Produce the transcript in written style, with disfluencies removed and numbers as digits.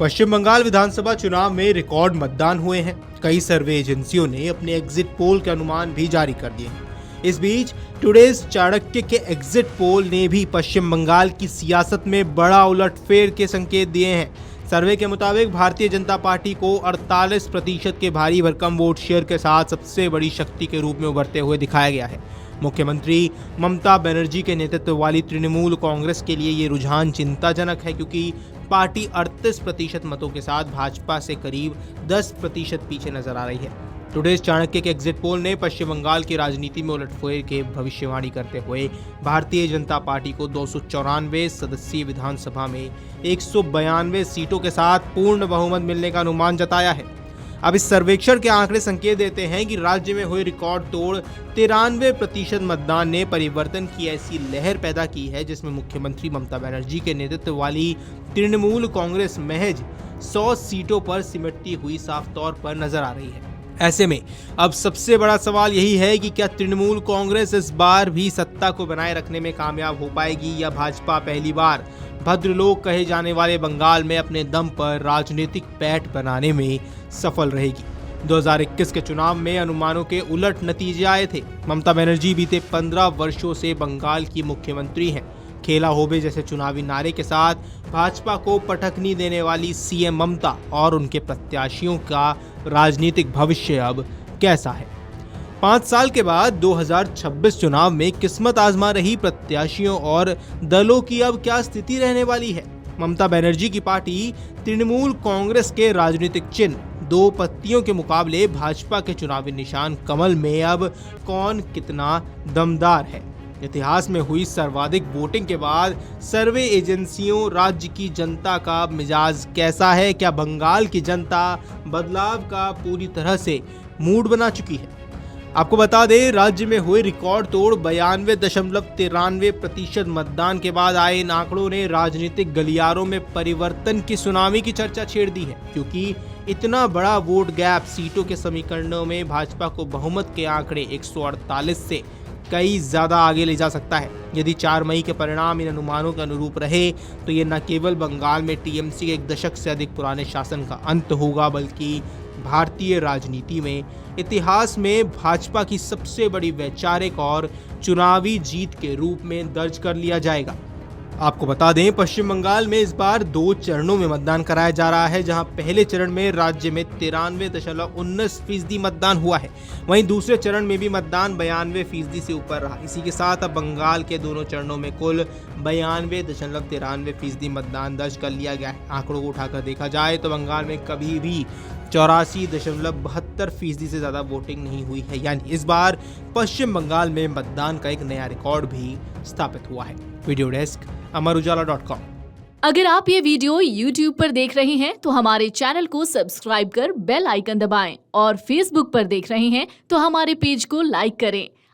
पश्चिम बंगाल विधानसभा चुनाव में रिकॉर्ड मतदान हुए हैं। कई सर्वे एजेंसियों ने अपने एग्जिट पोल के अनुमान भी जारी कर दिए हैं। इस बीच टुडेज चाणक्य के एग्जिट पोल ने भी पश्चिम बंगाल की सियासत में बड़ा उलटफेर के संकेत दिए हैं। सर्वे के मुताबिक भारतीय जनता पार्टी को 48% के भारी भरकम वोट शेयर के साथ सबसे बड़ी शक्ति के रूप में उभरते हुए दिखाया गया है। मुख्यमंत्री ममता बनर्जी के नेतृत्व वाली तृणमूल कांग्रेस के लिए ये रुझान चिंताजनक है, क्योंकि पार्टी 38% मतों के साथ भाजपा से करीब 10% पीछे नजर आ रही है। टुडेज चाणक्य के एग्जिट पोल ने पश्चिम बंगाल की राजनीति में उलटफेर के भविष्यवाणी करते हुए भारतीय जनता पार्टी को 294 सदस्यीय विधानसभा में 192 सीटों के साथ पूर्ण बहुमत मिलने का अनुमान जताया है। अब इस सर्वेक्षण के आंकड़े संकेत देते हैं कि राज्य में हुए रिकॉर्ड तोड़ 93% मतदान ने परिवर्तन की ऐसी लहर पैदा की है, जिसमें मुख्यमंत्री ममता बनर्जी के नेतृत्व वाली तृणमूल कांग्रेस महज 100 सीटों पर सिमटती हुई साफ तौर पर नजर आ रही है। ऐसे में अब सबसे बड़ा सवाल यही है कि क्या तृणमूल कांग्रेस इस बार भी सत्ता को बनाए रखने में कामयाब हो पाएगी, या भाजपा पहली बार भद्रलोक कहे जाने वाले बंगाल में अपने दम पर राजनीतिक पैठ बनाने में सफल रहेगी। 2021 के चुनाव में अनुमानों के उलट नतीजे आए थे। ममता बनर्जी बीते 15 वर्षों से बंगाल की मुख्यमंत्री हैं। खेला होबे जैसे चुनावी नारे के साथ भाजपा को पटखनी देने वाली सीएम ममता और उनके प्रत्याशियों का राजनीतिक भविष्य अब कैसा है? 5 साल के बाद 2026 चुनाव में किस्मत आजमा रही प्रत्याशियों और दलों की अब क्या स्थिति रहने वाली है? ममता बनर्जी की पार्टी तृणमूल कांग्रेस के राजनीतिक चिन्ह 2 पत्तियों के मुकाबले भाजपा के चुनावी निशान कमल में अब कौन कितना दमदार है? इतिहास में हुई सर्वाधिक वोटिंग के बाद सर्वे एजेंसियों राज्य की जनता का मिजाज कैसा है? क्या बंगाल की जनता बदलाव का पूरी तरह से मूड बना चुकी है? आपको बता दें, राज्य में हुए रिकॉर्ड तोड़ 92.93% मतदान के बाद आए इन आंकड़ों ने राजनीतिक गलियारों में परिवर्तन की सुनामी की चर्चा छेड़ दी है, क्योंकि इतना बड़ा वोट गैप सीटों के समीकरणों में भाजपा को बहुमत के आंकड़े 148 से कई ज्यादा आगे ले जा सकता है। यदि 4 मई के परिणाम इन अनुमानों के अनुरूप रहे तो ये न केवल बंगाल में टीएमसी के 1 दशक से अधिक पुराने शासन का अंत होगा, बल्कि भारतीय राजनीति में इतिहास में भाजपा की सबसे बड़ी वैचारिक और चुनावी जीत के रूप में दर्ज कर लिया जाएगा। आपको बता दें, पश्चिम बंगाल में इस बार 2 चरणों में मतदान कराया जा रहा है, जहां पहले चरण में राज्य में 93.19% मतदान हुआ है। वहीं दूसरे चरण में भी मतदान 92% से ऊपर रहा। इसी के साथ अब बंगाल के दोनों चरणों में कुल 92.93% मतदान दर्ज कर लिया गया है। आंकड़ों को उठाकर देखा जाए तो बंगाल में कभी भी 84.72% से ज्यादा वोटिंग नहीं हुई है, यानी इस बार पश्चिम बंगाल में मतदान का एक नया रिकॉर्ड भी स्थापित हुआ है। वीडियो डेस्क अमरउजाला.com। अगर आप ये वीडियो YouTube पर देख रहे हैं तो हमारे चैनल को सब्सक्राइब कर बेल आइकन दबाएं, और Facebook पर देख रहे हैं तो हमारे पेज को लाइक करें।